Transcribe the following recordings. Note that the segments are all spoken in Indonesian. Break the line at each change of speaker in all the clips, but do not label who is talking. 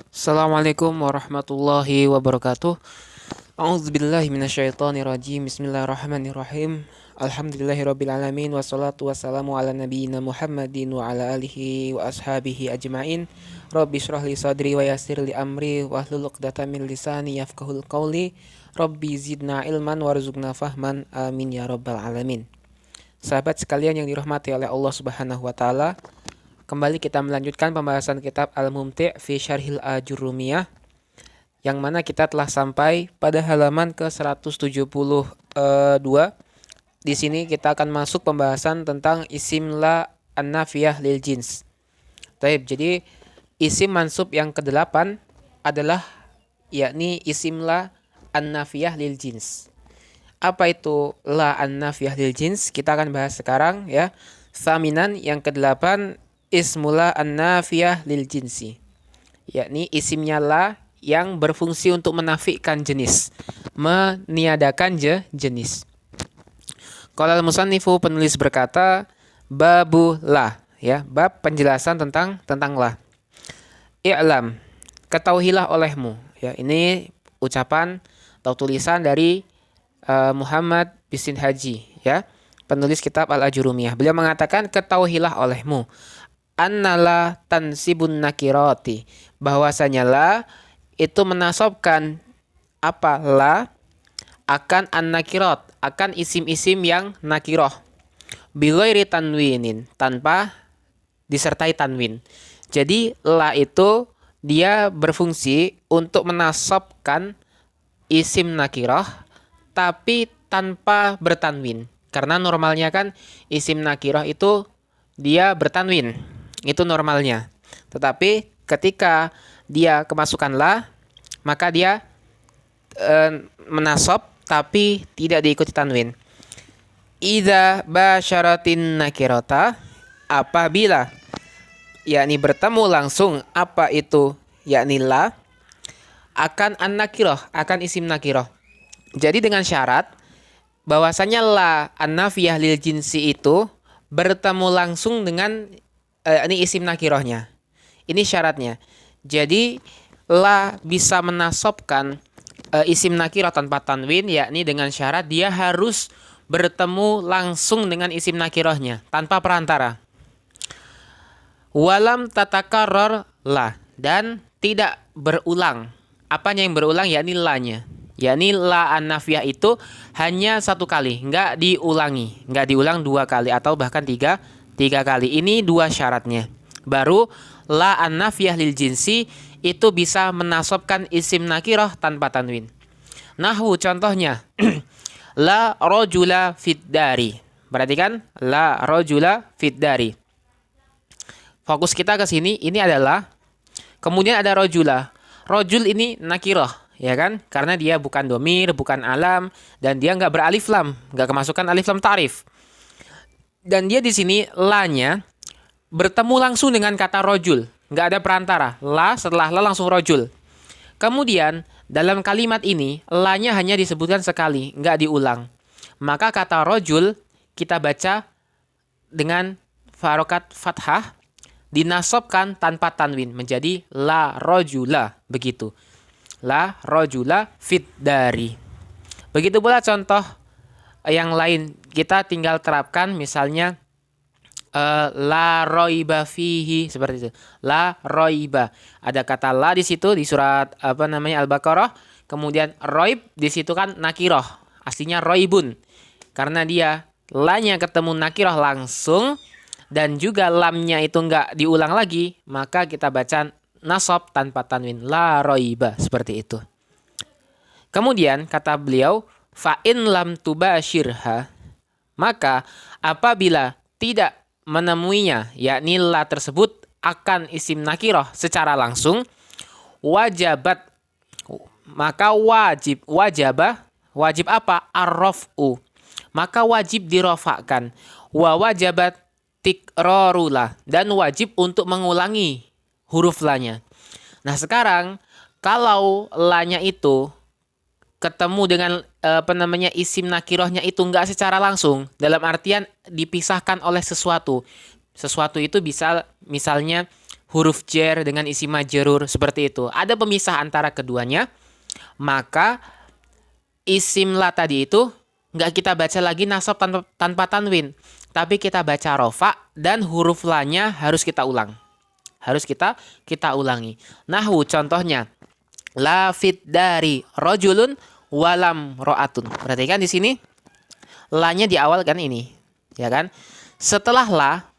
Assalamualaikum warahmatullahi wabarakatuh. A'udzubillahi minasyaitonirrajim. Bismillahirrahmanirrahim. Alhamdulillahirabbil alamin wassalatu wassalamu ala nabiyyina Muhammadin wa ala alihi wa ashabihi ajmain. Rabbi shrah li sadri wa yassir li amri wa hlul 'uqdatam min lisani yafqahul qawli. Rabbi zidna ilman warzuqna fahman. Amin ya rabbal alamin. Sahabat sekalian yang dirahmati oleh Allah Subhanahu wa taala, kembali kita melanjutkan pembahasan kitab Al-Mumti' fi Syarhil Ajurrumiyah, yang mana kita telah sampai pada halaman ke-172. Di sini kita akan masuk pembahasan tentang isim la an-nafiyah lil jins. Taib, jadi isim mansub yang ke-8 adalah yakni isim la an-nafiyah lil jins. Apa itu la an-nafiyah lil jins? Kita akan bahas sekarang ya. Thaminan yang ke-8 ismula an-nafiyah lil jinsi, yakni isimnya la yang berfungsi untuk menafikan jenis, meniadakan jenis. Qala al-musannifu, penulis berkata, babu la, ya, bab penjelasan tentang la. I'lam, ketahuilah olehmu, ya, ini ucapan atau tulisan dari Muhammad bin Haji, ya, penulis kitab Al-Ajurrumiyah. Beliau mengatakan, ketahuilah olehmu annala tansibun nakirati, bahwasanya la itu menasobkan apa, la akan an-nakirat, akan isim-isim yang nakiroh, bighairi tanwinin, tanpa disertai tanwin. Jadi la itu dia berfungsi untuk menasobkan isim nakiroh tapi tanpa bertanwin, karena normalnya kan isim nakiroh itu dia bertanwin, itu normalnya. Tetapi ketika dia kemasukan la, maka dia menasob tapi tidak diikuti tanwin. Idza basyaratin nakirata, apabila yakni bertemu langsung apa itu yakni la akan an-nakirah, akan isim nakirah. Jadi dengan syarat bahwasanya la an-nafiyah lil jinsi itu bertemu langsung dengan ini isim nakirohnya. Ini syaratnya. Jadi la bisa menasobkan isim nakiroh tanpa tanwin, yakni dengan syarat dia harus bertemu langsung dengan isim nakirohnya tanpa perantara. Walam tatakarror la, dan tidak berulang. Apanya yang berulang? Yakni la-nya. Yakni la an-nafiyah itu hanya satu kali, nggak diulangi, nggak diulang dua kali atau bahkan tiga kali. Ini dua syaratnya. Baru la an-nafiyah lil jinsi itu bisa menasobkan isim nakirah tanpa tanwin. Nahwu, contohnya la rojula fid dari. Perhatikan, la rojula fid dari. Fokus kita ke sini, ini adalah, kemudian ada rojula. Rojul ini nakirah, ya kan? Karena dia bukan domir, bukan alam, dan dia nggak beralif lam, nggak kemasukan alif lam ta'rif. Dan dia di sini la-nya bertemu langsung dengan kata rojul, nggak ada perantara. La setelah la langsung rojul. Kemudian dalam kalimat ini la-nya hanya disebutkan sekali, nggak diulang. Maka kata rojul kita baca dengan harokat fathah, dinasobkan tanpa tanwin menjadi la rojula, begitu. La rojula fit dari. Begitu pula contoh yang lain, kita tinggal terapkan, misalnya la roiba fihi, seperti itu. La roiba. Ada kata la di situ di surat Al-Baqarah, kemudian roib di situ kan nakiroh, aslinya roibun. Karena dia la-nya ketemu nakiroh langsung dan juga lamnya itu nggak diulang lagi, maka kita baca nasab tanpa tanwin, la roiba, seperti itu. Kemudian kata beliau, fa in lam tubashirha, maka apabila tidak menemuinya, yakni la tersebut akan isim nakirah secara langsung, wajabat, maka wajib apa? Ar-raf'u, maka wajib dirofakkan. Wa wajabat tikrorula, dan wajib untuk mengulangi huruf la-nya. Nah sekarang kalau la-nya itu ketemu dengan isim nakirohnya itu nggak secara langsung, dalam artian dipisahkan oleh sesuatu. Sesuatu itu bisa misalnya huruf jar dengan isim majrur seperti itu. Ada pemisah antara keduanya. Maka isim la tadi itu nggak kita baca lagi nasab tanpa tanwin, tapi kita baca rofa dan huruf la-nya harus kita ulang. Harus kita ulangi. Nahwu contohnya, la fit dari rojulun walam ro'atun. Perhatikan di sini la-nya di awal kan ini, ya kan? Setelah la,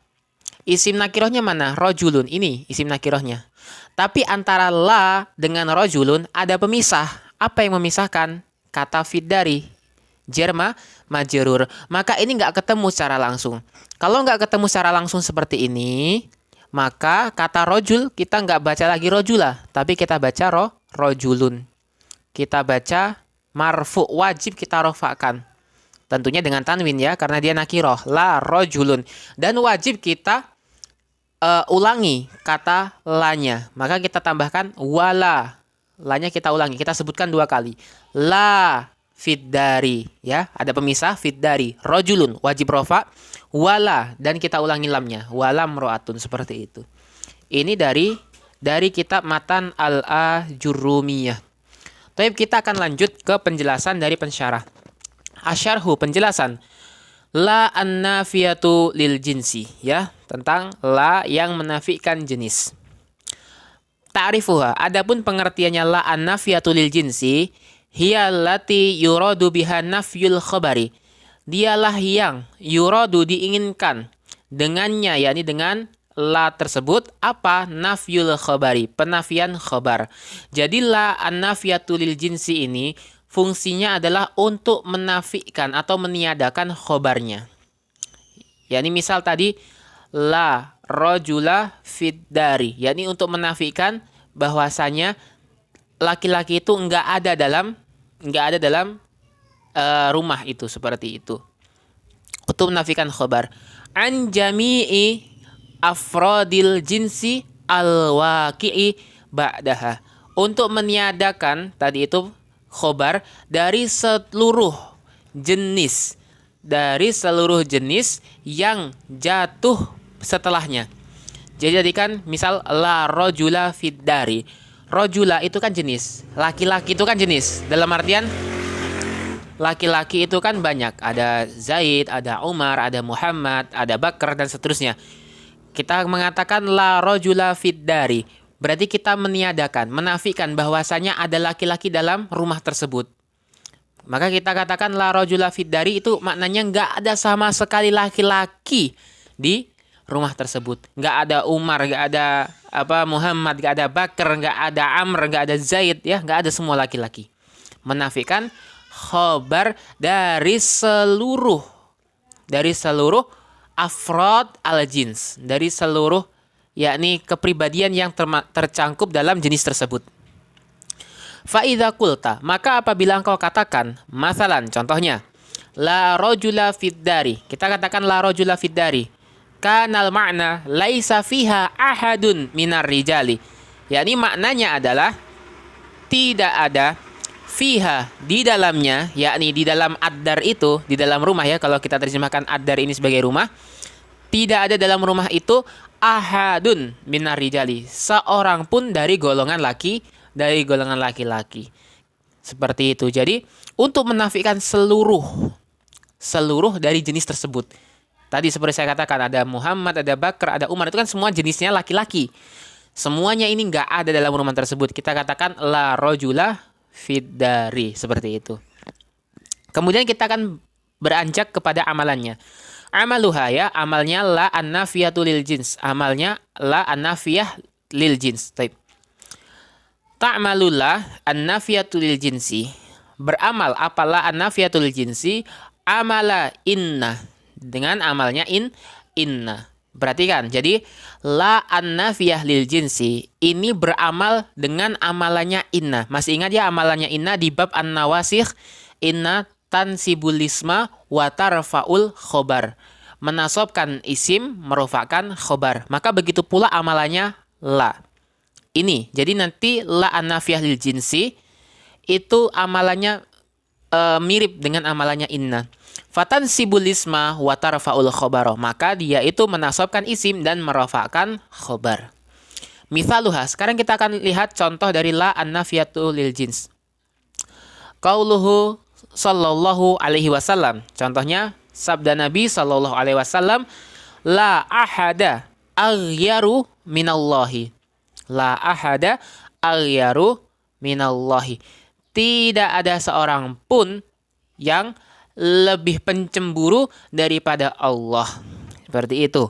isim nakirohnya mana? Rojulun. Ini isim nakirohnya. Tapi antara la dengan rojulun ada pemisah. Apa yang memisahkan? Kata fit dari jerma majrur. Maka ini nggak ketemu secara langsung. Kalau nggak ketemu secara langsung seperti ini, maka kata rojul kita nggak baca lagi rojula, tapi kita baca rojulun. Kita baca marfu, wajib kita rofakan. Tentunya dengan tanwin ya, karena dia nakiroh. La rojulun. Dan wajib kita ulangi kata lanya. Maka kita tambahkan wala. Lanya kita ulangi. Kita sebutkan 2 kali. La fiddari. Ya, ada pemisah fiddari. Rojulun, wajib rofa. Wala, dan kita ulangi lamnya. Walam ro'atun, seperti itu. Ini dari kitab Matan al-Ajurrumiyah. Baik, kita akan lanjut ke penjelasan dari pensyarah. Asyarhu, penjelasan. La an-nafiyatu lil jinsi, ya, tentang la yang menafikan jenis. Ta'rifuha, adapun pengertiannya la an-nafiyatu lil jinsi, hiya allati yuradu biha nafyul khabari. Dialah yang yuradu diinginkan dengannya, yakni dengan la tersebut apa? Nafyul khabari, penafian khabar. Jadi la an-nafiyatu lil jinsi ini fungsinya adalah untuk menafikan atau meniadakan khobarnya. Yani misal tadi la rojula fiddari, yakni untuk menafikan bahwasanya laki-laki itu enggak ada dalam rumah itu, seperti itu. Untuk menafikan khobar. An jami'i afrodil jinsi al-waqi'i ba'daha. Untuk meniadakan tadi itu khobar dari seluruh jenis yang jatuh setelahnya. Jadi kan misal la rojula fiddari. Rojula itu kan jenis, laki-laki itu kan jenis. Dalam artian laki-laki itu kan banyak. Ada Zaid, ada Umar, ada Muhammad, ada Bakar, dan seterusnya. Kita mengatakan la rojula fiddari. Berarti kita meniadakan, menafikan bahwasanya ada laki-laki dalam rumah tersebut. Maka kita katakan la rojula fiddari itu maknanya nggak ada sama sekali laki-laki di rumah tersebut. Nggak ada Umar, nggak ada Muhammad, nggak ada Bakar, nggak ada Amr, nggak ada Zaid, ya, nggak ada semua laki-laki. Menafikan khobar dari seluruh afrod al-jins, dari seluruh yakni kepribadian yang tercangkup dalam jenis tersebut. Fa'idha kulta, maka apabila engkau katakan, masalan, contohnya, la rojula fiddari, kita katakan la rojula fiddari, kanal makna laisa fiha ahadun minar rijali, yakni maknanya adalah tidak ada fiha di dalamnya, yakni di dalam ad-dar itu, di dalam rumah ya, kalau kita terjemahkan ad-dar ini sebagai rumah, tidak ada dalam rumah itu ahadun minar rijali, seorang pun dari golongan laki-laki. Seperti itu. Jadi untuk menafikan seluruh dari jenis tersebut. Tadi seperti saya katakan ada Muhammad, ada Bakar, ada Umar, itu kan semua jenisnya laki-laki. Semuanya ini nggak ada dalam rumah tersebut. Kita katakan la rojula fiddari, seperti itu. Kemudian kita akan beranjak kepada amalannya. Amaluha, ya, amalnya la an-nafiyatu lil jins. Amalnya la an-nafiyah lil jins. Baik. Ta'malullah an-nafiyatu lil jinsi. Beramal apalah an-nafiyatu lil jinsi? Amala inna. Dengan amalnya inna. Perhatikan, jadi la an-nafiyah lil jinsi ini beramal dengan amalannya inna. Masih ingat ya amalannya inna di bab an-nawasikh? Inna tansibul isma wa tarfa'ul khobar. Menasobkan isim, merofakkan khobar. Maka begitu pula amalannya la. Ini, jadi nanti la an-nafiyah lil jinsi itu amalannya mirip dengan amalannya inna. Fatansibul isma wa tarfa'ul khobar. Maka dia itu menasobkan isim dan merofakkan khobar. Mithaluha. Sekarang kita akan lihat contoh dari la an-nafiyatu lil jins. Qauluhu sallallahu alaihi wasallam. Contohnya sabda Nabi sallallahu alaihi wasallam, la ahada aghyaru minallahi. La ahada aghyaru minallahi. Tidak ada seorang pun yang lebih pencemburu daripada Allah. Seperti itu.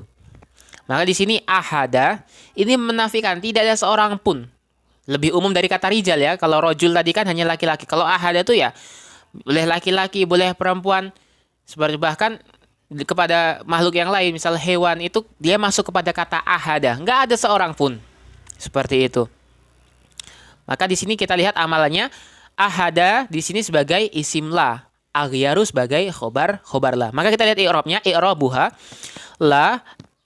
Maka di sini ahada ini menafikan tidak ada seorang pun. Lebih umum dari kata rijal ya. Kalau rojul tadi kan hanya laki-laki. Kalau ahada itu ya boleh laki-laki, boleh perempuan. Seperti bahkan kepada makhluk yang lain, misal hewan itu dia masuk kepada kata ahada. Nggak ada seorang pun. Seperti itu. Maka di sini kita lihat amalannya. Ahada di sini sebagai isim la. Aghyaru sebagai khobar la. Maka kita lihat i'rabnya. I'rabuha la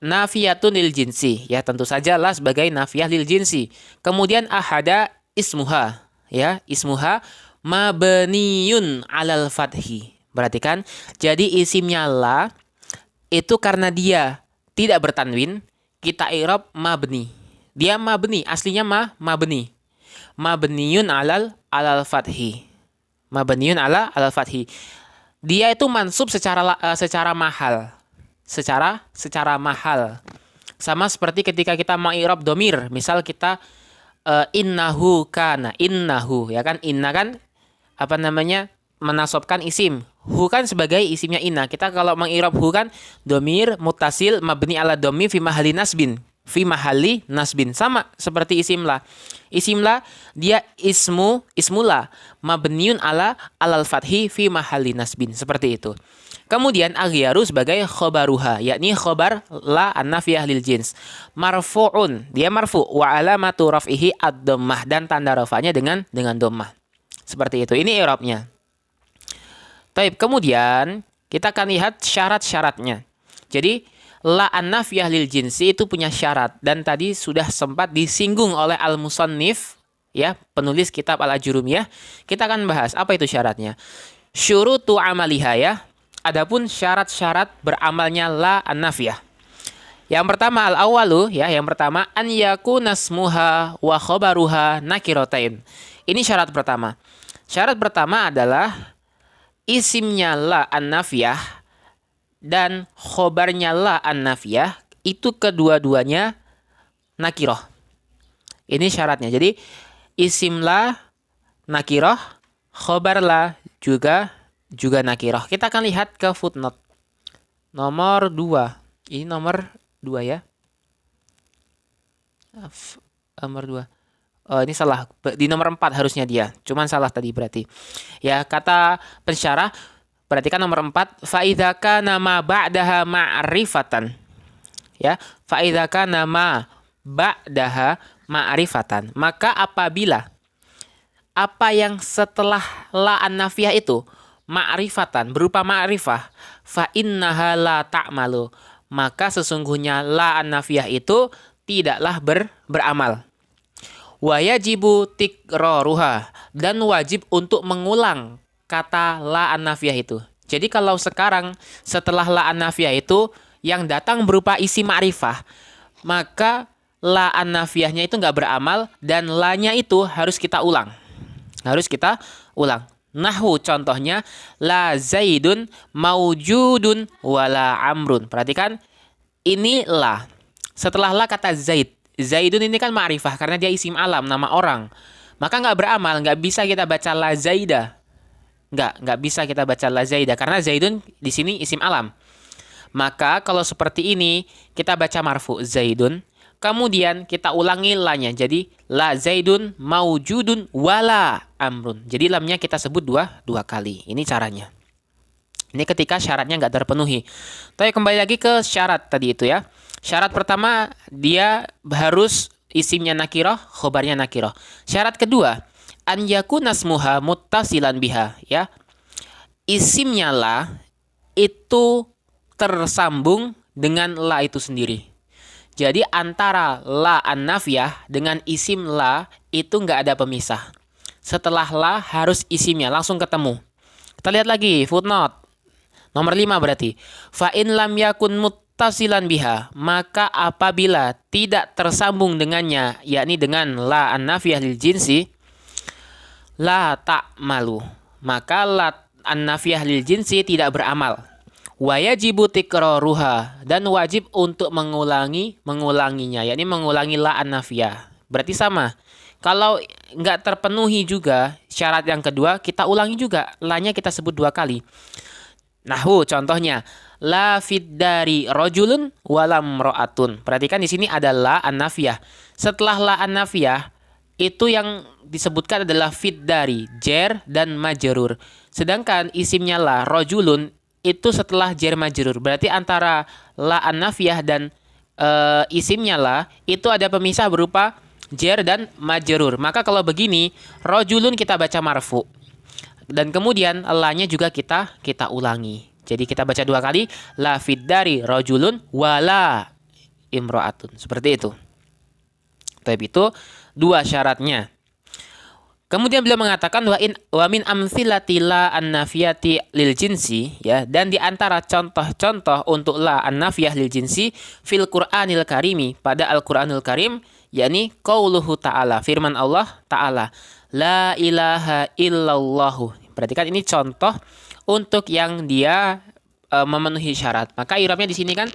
nafiyatun lil jinsi, ya tentu saja la sebagai nafiyah lil jinsi. Kemudian ahada ismuha, ya ismuha mabniyun alal fathi. Perhatikan, jadi isimnya la itu karena dia tidak bertanwin, kita i'rab mabni. Dia mabni, aslinya mabni. Mabniyun alal fathi. Mabniyun alal fathi. Dia itu mansub secara mahal. Secara mahal. Sama seperti ketika kita mengi'rab domir, misal kita innahu kana, innahu, ya kan, inna kan apa namanya menasobkan isim, hu kan sebagai isimnya inna. Kita kalau mengi'rab hu kan domir muttasil mabni ala dhammi fi mahalli nasbin, sama seperti isim la. Isim la dia ismula mabniun alal fathi fi mahalli nasbin, seperti itu. Kemudian aghyaru sebagai khobaruha, yakni khobar la an-nafiyah lil jins. Marfu'un, dia marfu, wa alamatu raf'ihi ad-dhammah, dan tanda rafanya dengan dhammah. Seperti itu. Ini i'rabnya. Baik, kemudian kita akan lihat syarat-syaratnya. Jadi la an-nafiyah lil jinsi itu punya syarat, dan tadi sudah sempat disinggung oleh al-musannif, ya, penulis kitab Al-Ajurumiyah. Kita akan bahas apa itu syaratnya. Syurutu amaliha, ya. Adapun syarat-syarat beramalnya la an-nafiyah. Yang pertama al-awwalu, ya, yang pertama an yakuna ismuha wa khabaruha nakiratain. Ini syarat pertama. Syarat pertama adalah isimnya la an-nafiyah dan khobarnya la an-nafiyah itu kedua-duanya nakirah. Ini syaratnya. Jadi isim la nakirah, khobar la juga nakirah. Kita akan lihat ke footnote nomor 2. Ini nomor 2 ya. Nomor 2. Oh, ini salah. Di nomor 4 harusnya dia. Cuman salah tadi berarti. Ya, kata pensyarah, perhatikan nomor 4, fa idza kana ma ba'daha ma'rifatan. Ya, fa idza kana ma ba'daha ma'rifatan. Maka apabila apa yang setelah la an-nafiyah itu ma'rifatan, berupa ma'rifah, fa innaha la ta'malu, maka sesungguhnya la an-nafiyah itu tidaklah beramal. Wa yajibu tikraruha, dan wajib untuk mengulang kata la an-nafiyah itu. Jadi kalau sekarang setelah la an-nafiyah itu yang datang berupa isi ma'rifah, maka la an-nafiyahnya itu nggak beramal, dan la-nya itu harus kita ulang. Nahwu contohnya la zaidun maujudun wala amrun. Perhatikan, ini la. Setelah la kata zaid. Zaidun ini kan ma'rifah karena dia isim alam, nama orang. Maka nggak beramal, nggak bisa kita baca la zaida. Nggak bisa kita baca la zaida karena zaidun di sini isim alam. Maka kalau seperti ini kita baca marfu zaidun. Kemudian kita ulangi la-nya. Jadi la zaidun maujudun wala amrun. Jadi lamnya kita sebut dua kali. Ini caranya. Ini ketika syaratnya nggak terpenuhi. Tapi kembali lagi ke syarat tadi itu ya. Syarat pertama dia harus isimnya nakirah, khobarnya nakirah. Syarat kedua, an yakuna ismuha muttasilan biha, ya. Isimnya la itu tersambung dengan la itu sendiri. Jadi antara la an-nafiyah dengan isim la itu nggak ada pemisah. Setelah la harus isimnya langsung ketemu. Kita lihat lagi footnote. Nomor 5 berarti. Fa in lam yakun muttasilan biha, maka apabila tidak tersambung dengannya, yakni dengan la an-nafiyah lil jinsi, la ta'malu, maka la an-nafiyah lil jinsi tidak beramal. Wa yajibu tikraruha, dan wajib untuk mengulanginya, yakni mengulangi la an-nafiyah. Berarti sama. Kalau nggak terpenuhi juga syarat yang kedua, kita ulangi juga. La-nya kita sebut 2 kali. Nahu contohnya, la fid dari rajulun walam ro'atun. Perhatikan di sini ada la an-nafiyah. Setelah la an-nafiyah itu yang disebutkan adalah fid dari, jer dan majrur. Sedangkan isimnya la rajulun itu setelah jer majrur. Berarti antara la an-nafiyah dan isimnya la itu ada pemisah berupa jer dan majrur. Maka kalau begini, rajulun kita baca marfu. Dan kemudian la-nya juga kita ulangi. Jadi kita baca 2 kali, la fid dari rajulun wala imro'atun. Seperti itu. Tapi itu 2 syaratnya. Kemudian beliau mengatakan wa min amthilati la an-nafiyati lil jinsi, ya, dan di antara contoh-contoh untuk la an-nafiyah lil jinsi fil Qur'anil Karimi, pada Al-Qur'anul Karim, yakni qauluhu ta'ala, firman Allah Ta'ala, la ilaha illallahu. Perhatikan ini contoh untuk yang dia memenuhi syarat. Maka i'rabnya di sini kan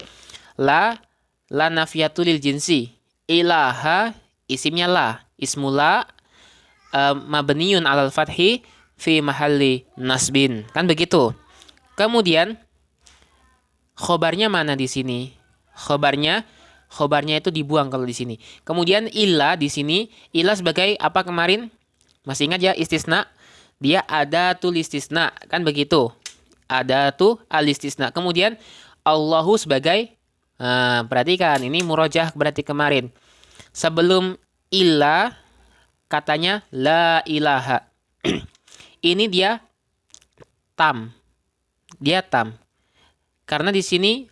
la nafiyatul lil jinsi. Ilaha isimnya la, ismula mabniun alal fathi fi mahalli nasbin. Kan begitu. Kemudian khobarnya mana di sini? Khobarnya itu dibuang kalau di sini. Kemudian illa di sini, illa sebagai apa kemarin? Masih ingat ya istisna? Dia ada tul istisna, kan begitu. Ada tuh al istisna. Kemudian Allahu sebagai perhatikan ini murojah berarti kemarin. Sebelum illa katanya la ilaha. Ini dia tam. Dia tam. Karena di sini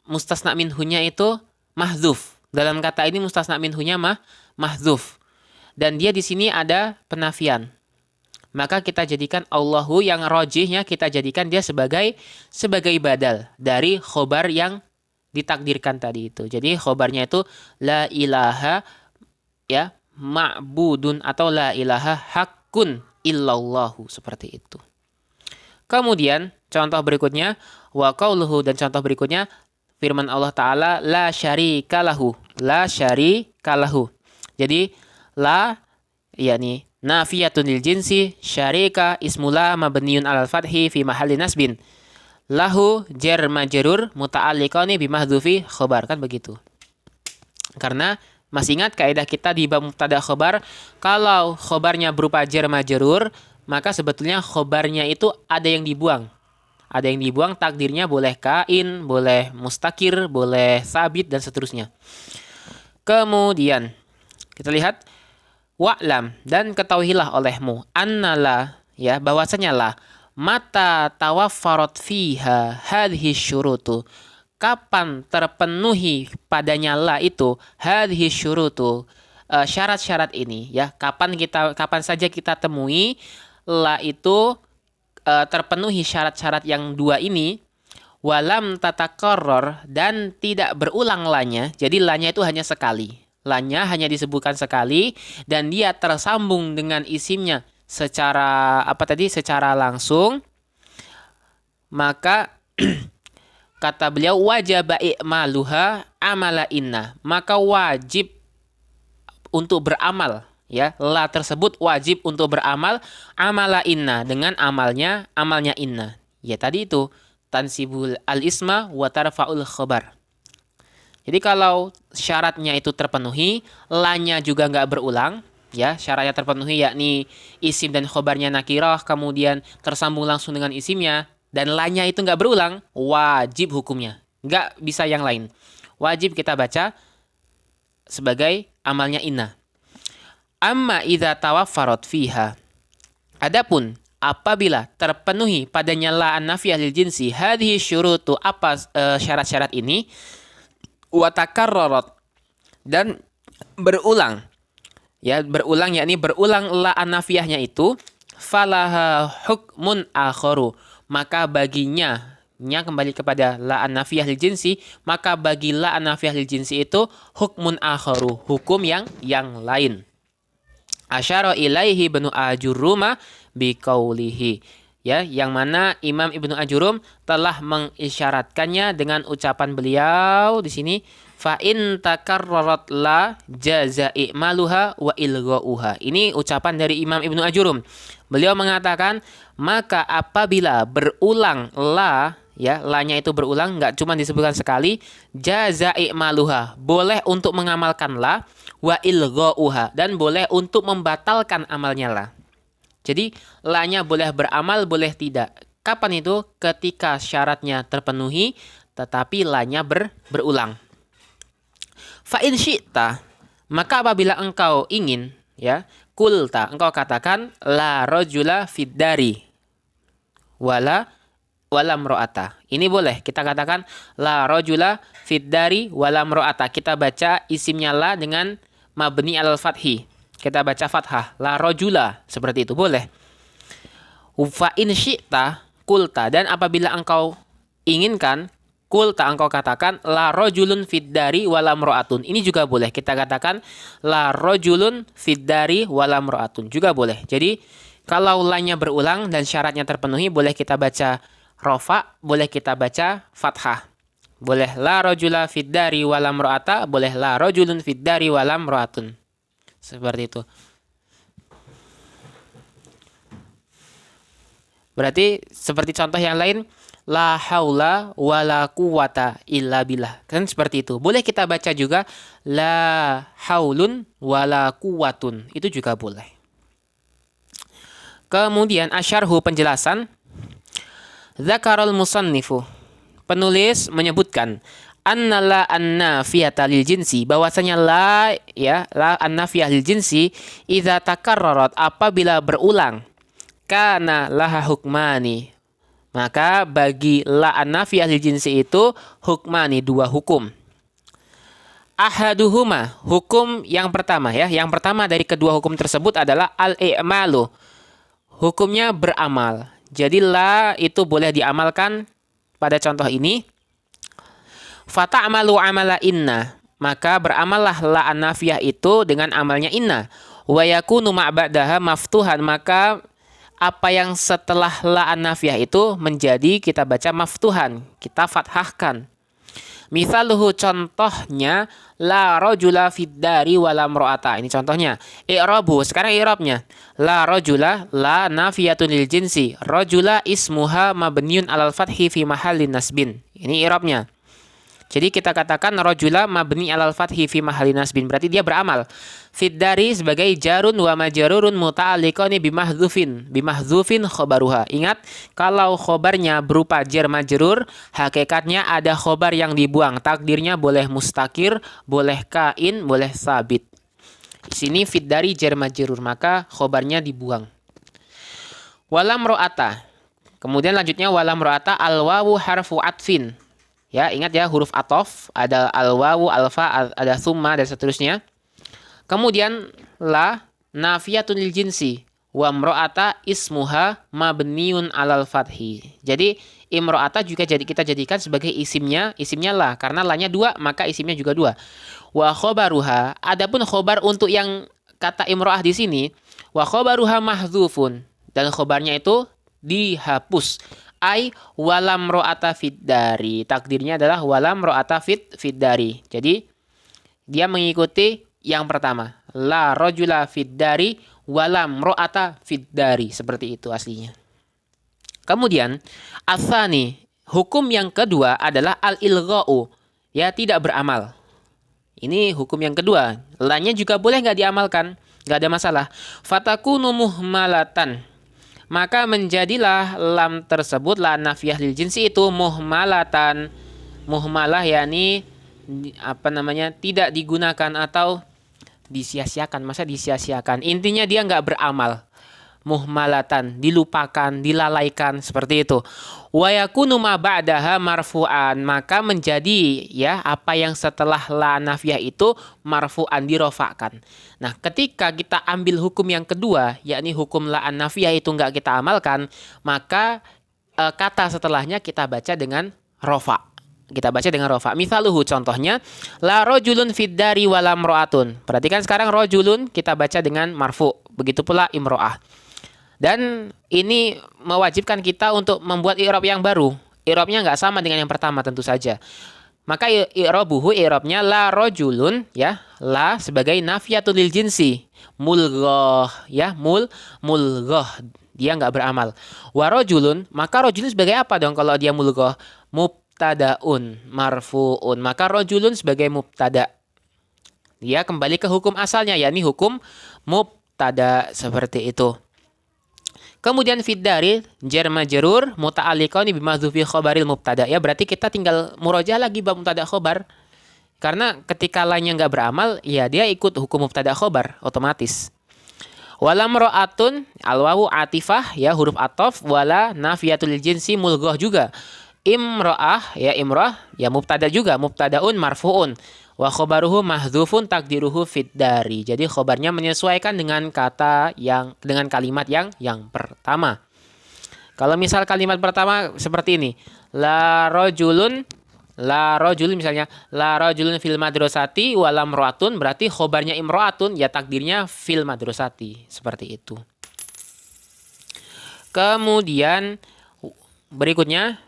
mustasna minhunya itu mahdzuf. Dalam kata ini mustasna minhunya mahdzuf. Dan dia di sini ada penafian. Maka kita jadikan Allahu yang rojihnya kita jadikan dia sebagai badal dari khobar yang ditakdirkan tadi itu. Jadi khobarnya itu la ilaha ya ma'budun atau la ilaha haqqun illallahu, seperti itu. Kemudian contoh berikutnya wa qauluhu, dan contoh berikutnya firman Allah Ta'ala la syarika lahu. La syarika lahu. Jadi la yakni nafiyatun lil jinsi, syarika ismula mabniun alal fathi fi mahalli nasbin. Lahu jar majrur muta'alliqani bi mahdhufi khobar, kan begitu. Karena masih ingat kaidah kita di bab mubtada khobar, kalau khobarnya berupa jar majrur, maka sebetulnya khobarnya itu ada yang dibuang. Ada yang dibuang, takdirnya boleh kain, boleh mustakir, boleh sabit, dan seterusnya. Kemudian kita lihat wa'lam, dan ketahuilah olehmu annala, ya, bahwasanya lah mata tawaffarat fiha hadhihi syurutu, kapan terpenuhi padanya la itu hadhihi syurutu, syarat-syarat ini, ya, kapan saja kita temui la itu terpenuhi syarat-syarat yang 2 ini, walam tatakarror, dan tidak berulang lanya. Jadi lanya itu hanya sekali. Lanya hanya disebutkan sekali dan dia tersambung dengan isimnya secara secara langsung, maka kata beliau wajib i'maluha amala inna, maka wajib untuk beramal, ya, la tersebut wajib untuk beramal amala inna, dengan amalnya inna. Ya tadi itu tansibul al-isma wa tarfa'ul khobar. Jadi kalau syaratnya itu terpenuhi, lanya juga nggak berulang, ya, syaratnya terpenuhi yakni isim dan khobarnya nakirah, kemudian tersambung langsung dengan isimnya, dan lanya itu nggak berulang, wajib hukumnya, nggak bisa yang lain. Wajib kita baca sebagai amalnya inna. Amma idza tawaffarat fiha, adapun apabila terpenuhi padanya la an-nafiyah lil jinsi hadhihi syurutu, apa syarat-syarat ini, wa takarrarat, dan berulang, ya, berulang yakni berulang la an-nafiyahnya itu, falaha hukmun akharu, maka baginya nya kembali kepada la an-nafiyah lil jinsi, maka bagi la an-nafiyah lil jinsi itu hukmun akharu, hukum yang lain. Asyara ilaihi Ibnu Ajurruma biqaulihi. Ya, yang mana Imam Ibnu Ajurum telah mengisyaratkannya dengan ucapan beliau di sini, fa in takarrarat la jaza i'maluha wa ilghauha. Ini ucapan dari Imam Ibnu Ajurum. Beliau mengatakan, maka apabila berulang la, ya, lanya itu berulang, nggak cuma disebutkan sekali, jaza i'maluha, boleh untuk mengamalkan la, wa ilghauha, dan boleh untuk membatalkan amalnya la. Jadi lanya boleh beramal, boleh tidak. Kapan itu? Ketika syaratnya terpenuhi, tetapi lanya berulang. Fa in syi'ta, maka apabila engkau ingin, ya, kulta, engkau katakan la rajula fid dari wala mro'ata. Ini boleh kita katakan la rajula fid dari wala mro'ata. Kita baca isimnya la dengan mabni alal fathi. Kita baca fathah, la rajula, seperti itu boleh. Fa in syi'ta kulta, dan apabila engkau inginkan, kulta, engkau katakan la rajulun fid dari wala mro'atun. Ini juga boleh kita katakan la rajulun fid dari wala mro'atun, juga boleh. Jadi kalau lanya berulang dan syaratnya terpenuhi, boleh kita baca rofa, boleh kita baca fathah. Boleh la rajula fid dari wala mro'ata, boleh la rajulun fid dari wala mro'atun. Seperti itu. Berarti seperti contoh yang lain, la haula wala quwata illa billah. Kan seperti itu. Boleh kita baca juga la haulun wala quwatun. Itu juga boleh. Kemudian asyarhu, penjelasan. Dzakarul musannifu, penulis menyebutkan, anna la an-nafiyata lil jinsi, bahwasanya la, ya, la an-nafiyah lil jinsi idza takarrarat, apabila berulang, kana laha hukmani, maka bagi la an-nafiyah lil jinsi itu hukmani, dua hukum. Ahaduhuma, hukum yang pertama, ya, yang pertama dari kedua hukum tersebut adalah al-i'malu, hukumnya beramal. Jadi la itu boleh diamalkan pada contoh ini. Fata'amalu amala inna, maka beramallah la an-nafiyah itu dengan amalnya inna. Wa yakunu ma'badaha maftuhan, maka apa yang setelah la an-nafiyah itu menjadi kita baca maftuhan, kita fathahkan. Misaluhu, contohnya la rajula fid dari wala mro'ata. Ini contohnya. I'rabu, sekarang i'rabnya. La rajula la nafiyatun lil jinsi. Rajula ismuha mabniun alal fathi fi mahallin nasbin. Ini i'rabnya. Jadi kita katakan rajula mabni alal fathi fi mahalli nasbin, berarti dia beramal. Fid dari sebagai jarun wa majrurun muta'alliqani bimahdzufin khobaruha. Ingat, kalau khobarnya berupa jar majrur, hakikatnya ada khobar yang dibuang. Takdirnya boleh mustakir, boleh kain, boleh sabit. Di sini fid dari jar majrur, maka khobarnya dibuang. Walam ro'ata. Kemudian lanjutnya walam ro'ata al wawu harfu atfin. Ya, ingat ya, huruf atof, ada al-wawu, alfa, ada summa, dan seterusnya. Kemudian la nafiyatun lil jinsi wa mro'ata ismuha mabniun alal fathi. Jadi imro'ata juga kita jadikan sebagai isimnya la, karena lanya dua, maka isimnya juga dua. Wa khobaruha, adapun khobar untuk yang kata imro'ah di sini, wa khobaruha mahdzufun, dan khobarnya itu dihapus. Ai walam ro'ata fid dari. Takdirnya adalah walam ro'ata fid dari. Jadi dia mengikuti yang pertama. La rajula fid dari walam ro'ata fid dari. Seperti itu aslinya. Kemudian atsani, hukum yang kedua adalah al-ilgha'u. Ya, tidak beramal. Ini hukum yang kedua. Lanya juga boleh nggak diamalkan. Nggak ada masalah. Fatakunu muhmalatan, maka menjadilah lam tersebut, la nafiyah lil jinsi itu muhmalatan. Muhmalah yakni tidak digunakan atau disia-siakan. Masa disia-siakan? Intinya dia nggak beramal. Muhmalatan, dilupakan, dilalaikan, seperti itu. Wa yakunu ma ba'daha marfu'an, maka menjadi, ya, apa yang setelah la nafiyah itu marfu'an, dirofakkan. Nah, ketika kita ambil hukum yang kedua, yakni hukum la nafiyah itu enggak kita amalkan, maka kata setelahnya kita baca dengan rofa. Kita baca dengan rofa. Misaluhu, contohnya, la rojulun fid dari wala mro'atun. Perhatikan sekarang rojulun kita baca dengan marfu. Begitu pula imro'ah. Dan ini mewajibkan kita untuk membuat i'rab yang baru. I'rabnya nggak sama dengan yang pertama tentu saja. Maka i'rabuhu, i'rabnya la rojulun, ya, la sebagai nafiyatul lil jinsi, mulghah, ya, mulghah, dia nggak beramal. Wa rojulun, maka rojulun sebagai apa dong kalau dia mulghah? Mubtadaun marfuun, maka rojulun sebagai mubtada. Dia kembali ke hukum asalnya, yakni hukum mubtada, seperti itu. Kemudian fid dari jar majrur muta'alliqan bi mahdhufi khabaril mubtada. Ya, berarti kita tinggal murojaah lagi bab mubtada khobar. Karena ketika lainnya nggak beramal, ya dia ikut hukum mubtada khobar otomatis. Wala mro'atun alwawu atifah, ya, huruf ataf, wala nafiyatul jinsi mulghah juga. Imro'ah, ya, imro'ah, ya, mubtada juga, mubtadaun marfuun. Wa khobaruhu mahdzufun takdiruhu fid dari. Jadi khobarnya menyesuaikan dengan kata yang, dengan kalimat yang pertama. Kalau misal kalimat pertama seperti ini, la rojulun misalnya, la rojulun fil madrasati wala mro'atun, berarti khobarnya imro'atun, ya takdirnya fil madrasati, seperti itu. Kemudian berikutnya,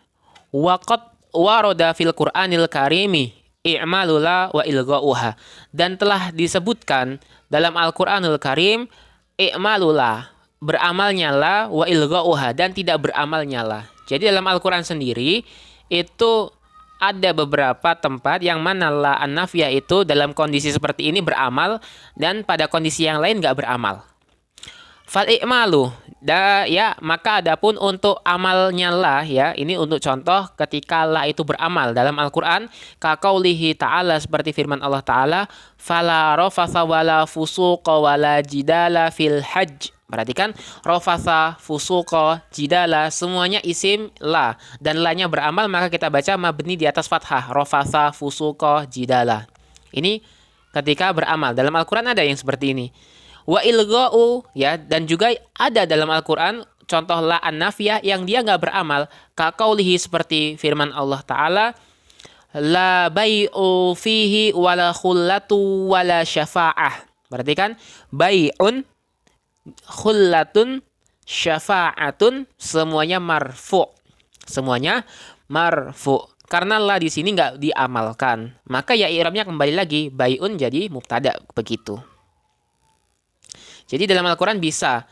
waqad waroda fil Qur'anil karimi i'malula wa ilgha'uha, dan telah disebutkan dalam Al-Qur'anul Karim i'malula, beramalnya la, wa ilgha'uha, dan tidak beramalnya la. Jadi dalam Al-Qur'an sendiri itu ada beberapa tempat yang mana la an-nafiyah itu dalam kondisi seperti ini beramal, dan pada kondisi yang lain nggak beramal. Fal i'malu, ya, maka adapun untuk amalnya la, ya, ini untuk contoh ketika la itu beramal dalam Al-Qur'an, ka qaulihi ta'ala, seperti firman Allah Ta'ala, fala rafatha wala fusuqa wala jidala fil hajj. Perhatikan, rafatha, fusuqa, jidala, semuanya isim la, dan la-nya beramal, maka kita baca mabni di atas fathah, rafatha, fusuqa, jidala. Ini ketika beramal. Dalam Al-Qur'an ada yang seperti ini. Wa ilgha'u, ya, dan juga ada dalam Al-Qur'an contoh la an-nafiyah yang dia nggak beramal, ka qaulihi, seperti firman Allah Ta'ala, la bai'u fihi wala khullatu wala syafa'ah. Berarti kan bai'un, khullatun, syafa'atun, semuanya marfu. Semuanya marfu. Karena la di sini nggak diamalkan, maka ya i'rabnya kembali lagi bai'un jadi mubtada, begitu. Jadi dalam Al-Quran bisa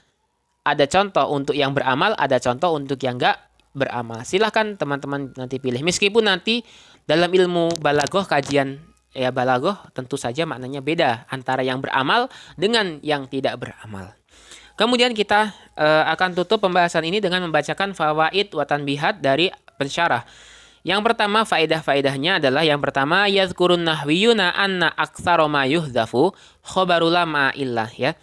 ada contoh untuk yang beramal, ada contoh untuk yang nggak beramal. Silahkan teman-teman nanti pilih. Meskipun nanti dalam ilmu balaghah, kajian ya balaghah, tentu saja maknanya beda antara yang beramal dengan yang tidak beramal. Kemudian kita akan tutup pembahasan ini dengan membacakan fawaid wa tanbihat dari pensyarah. Yang pertama, faedah-faedahnya adalah yang pertama, yazkurun nahwiyuna anna aktsara ma yuhdzafu khabarul ma illah, ya.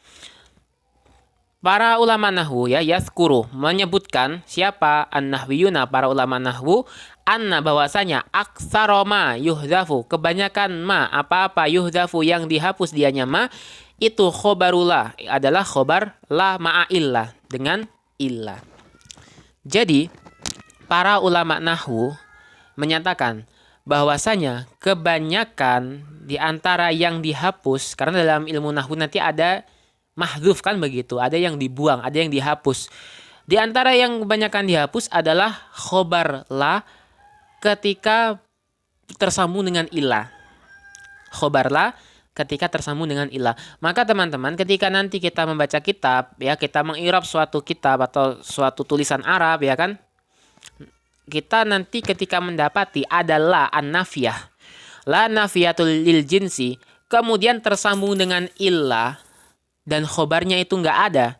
Para ulama nahwu, ya, yazkuru, menyebutkan, siapa? An-nahwiyuna, para ulama nahwu, anna, bahwasanya, aktsara ma yuhdzafu, kebanyakan ma, apa-apa, yuhdzafu, yang dihapus dianya ma, itu khobarullah, adalah khobar la ma'a illah, dengan illah. Jadi para ulama nahwu menyatakan bahwasanya kebanyakan di antara yang dihapus, karena dalam ilmu nahwu nanti ada mahdzuf, kan begitu, ada yang dibuang, ada yang dihapus. Di antara yang kebanyakan dihapus adalah khobar la ketika tersambung dengan ilah. Khobar la ketika tersambung dengan ilah. Maka teman-teman, ketika nanti kita membaca kitab, ya, kita mengirab suatu kitab atau suatu tulisan Arab, ya kan, kita nanti ketika mendapati ada la an-nafiyah, la nafiyatul lil jinsi, kemudian tersambung dengan ilah dan khobarnya itu nggak ada,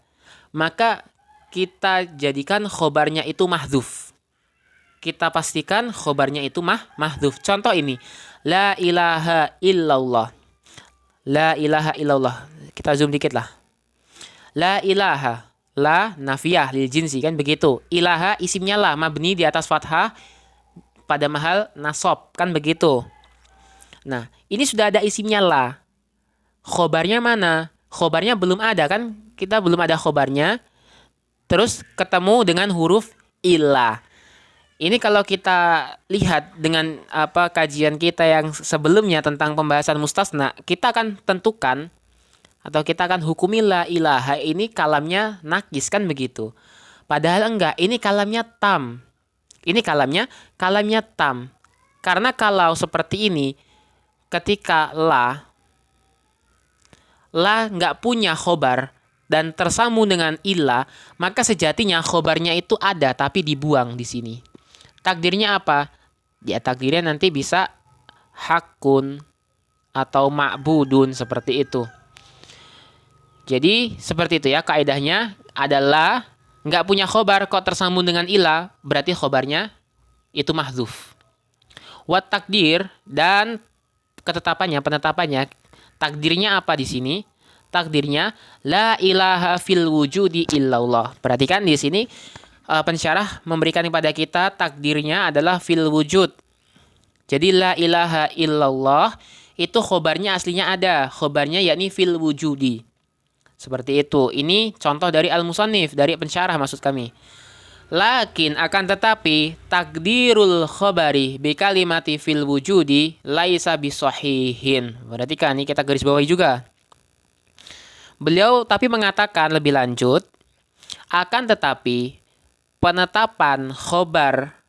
maka kita jadikan khobarnya itu mahdzuf. Kita pastikan khobarnya itu mahdzuf. Contoh ini, la ilaha illallah. La ilaha illallah. Kita zoom dikit lah. La ilaha, la nafiyah lil jinsi, kan begitu. Ilaha isimnya la, mabni di atas fathah pada mahal nasab, kan begitu. Nah, ini sudah ada isimnya la. Khobarnya mana? Khobarnya belum ada, kan? Kita belum ada khobarnya. Terus ketemu dengan huruf ilah. Ini kalau kita lihat dengan kajian kita yang sebelumnya tentang pembahasan mustasna, kita akan tentukan atau kita akan hukumi la ilaha ini kalamnya nakis kan begitu. Padahal enggak, ini kalamnya tam. Ini kalamnya tam. Karena kalau seperti ini, ketika la nggak punya khobar dan tersambung dengan illa, maka sejatinya khobarnya itu ada tapi dibuang di sini. Takdirnya apa? Ya takdirnya nanti bisa hakun atau ma'budun seperti itu. Jadi seperti itu ya kaidahnya adalah nggak punya khobar kok tersambung dengan illa, berarti khobarnya itu mahdzuf. Wat takdir dan penetapannya takdirnya apa di sini? Takdirnya la ilaha fil wujudi illallah. Perhatikan di sini pensyarah memberikan kepada kita takdirnya adalah fil wujud. Jadi la ilaha illallah itu khobarnya aslinya ada. Khobarnya yakni fil wujudi. Seperti itu. Ini contoh dari al-musannif, dari pensyarah maksud kami. Lakin akan tetapi takdirul khobari bi kalimati fil wujudi laisa bisahihin. Perhatikan ini kita garis bawahi juga. Beliau tapi mengatakan lebih lanjut, akan tetapi penetapan khobar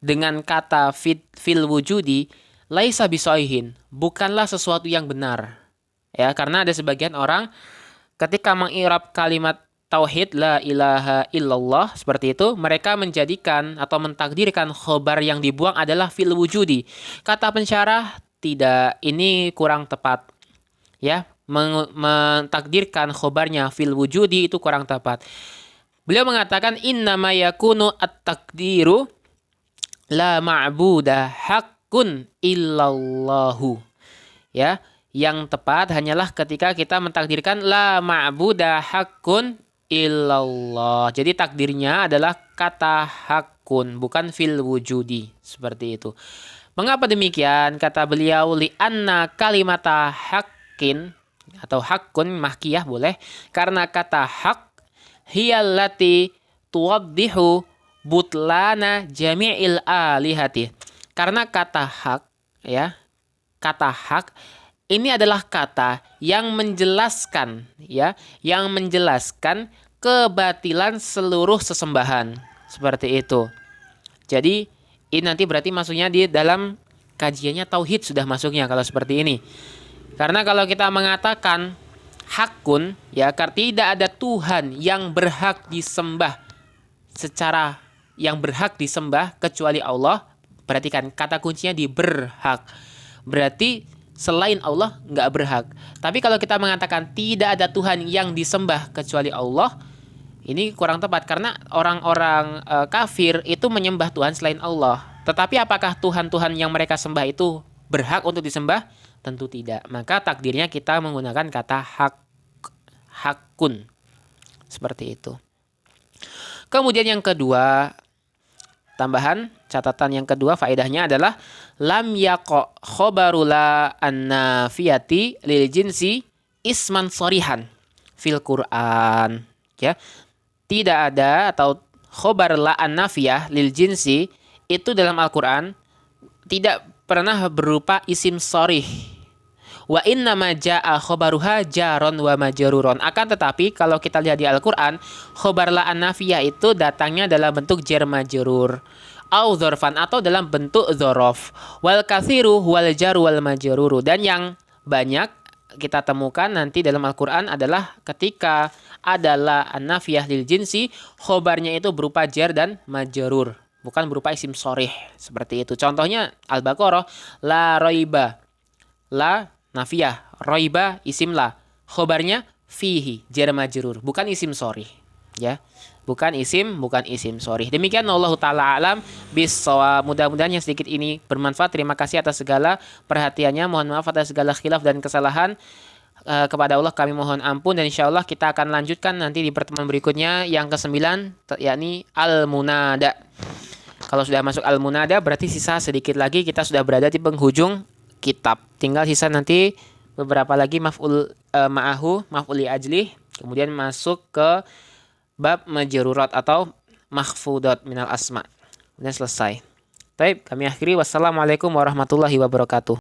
dengan kata fil wujudi laisa bisahihin, bukanlah sesuatu yang benar. Ya, karena ada sebagian orang ketika mengirab kalimat tauhid la ilaha illallah seperti itu, mereka menjadikan atau mentakdirkan khobar yang dibuang adalah fil wujudi. Kata pensyarah tidak, ini kurang tepat. Ya, mentakdirkan khobarnya fil wujudi itu kurang tepat. Beliau mengatakan innama yakunu at-takdiru la ma'buda haqqun illallahu. Ya, yang tepat hanyalah ketika kita mentakdirkan la ma'buda haqqun illallah. Jadi takdirnya adalah kata hakun, bukan fil wujudi. Seperti itu. Mengapa demikian? Kata beliau, li'anna kalimata haqqin atau hakun mahkiyah boleh. Karena kata hak hiyallati tuwaddihu butlana jami'il alihati. Karena kata hak, ya, kata hak ini adalah kata yang menjelaskan, ya, yang menjelaskan kebatilan seluruh sesembahan. Seperti itu. Jadi ini nanti berarti masuknya di dalam kajiannya tauhid sudah masuknya kalau seperti ini. Karena kalau kita mengatakan hakun, ya, tidak ada Tuhan yang berhak disembah secara yang berhak disembah kecuali Allah. Perhatikan kata kuncinya di berhak. Berarti selain Allah nggak berhak. Tapi kalau kita mengatakan tidak ada Tuhan yang disembah kecuali Allah, ini kurang tepat karena orang-orang kafir itu menyembah Tuhan selain Allah. Tetapi apakah Tuhan-Tuhan yang mereka sembah itu berhak untuk disembah? Tentu tidak. Maka takdirnya kita menggunakan kata hakun. Seperti itu. Kemudian yang kedua, tambahan catatan yang kedua faedahnya adalah lam yaqa khobarula an-nafiyati lil jinsi isman sorihan fil Quran. Ya. Tidak ada atau khobar la an-nafiyah lil jinsi itu dalam Al-Quran tidak pernah berupa isim sorih. Wa inna ma ja'a khobaruha jaron wa majruron. Akan tetapi kalau kita lihat di Al-Quran, khobar la an-nafiyah itu datangnya dalam bentuk jar majrur au dzarfan atau dalam bentuk dzaraf. Wal katsiru wal jar wal majruru. Dan yang banyak kita temukan nanti dalam Al-Quran adalah ketika adalah an-nafiyah lil jinsi, khobarnya itu berupa jar dan majrur, bukan berupa isim sorih. Seperti itu. Contohnya Al-Baqarah, la roiba, la nafiyah, roiba isim la, khobarnya fihi, jar majrur, bukan isim sorih. Ya, bukan isim sorih. Demikian Allah Ta'ala alam bissawab. Mudah-mudahan yang sedikit ini bermanfaat. Terima kasih atas segala perhatiannya. Mohon maaf atas segala khilaf dan kesalahan. Kepada Allah kami mohon ampun. Dan insya Allah kita akan lanjutkan nanti di pertemuan berikutnya yang ke-9, yakni Al-Munada. Kalau sudah masuk Al-Munada berarti sisa sedikit lagi kita sudah berada di penghujung kitab. Tinggal sisa nanti beberapa lagi maf'ul ma'ahu, maf'ul li ajlih. Kemudian masuk ke bab majrurat atau makhfudat minal asma. kemudian selesai. Baik, kami akhiri. Wassalamualaikum warahmatullahi wabarakatuh.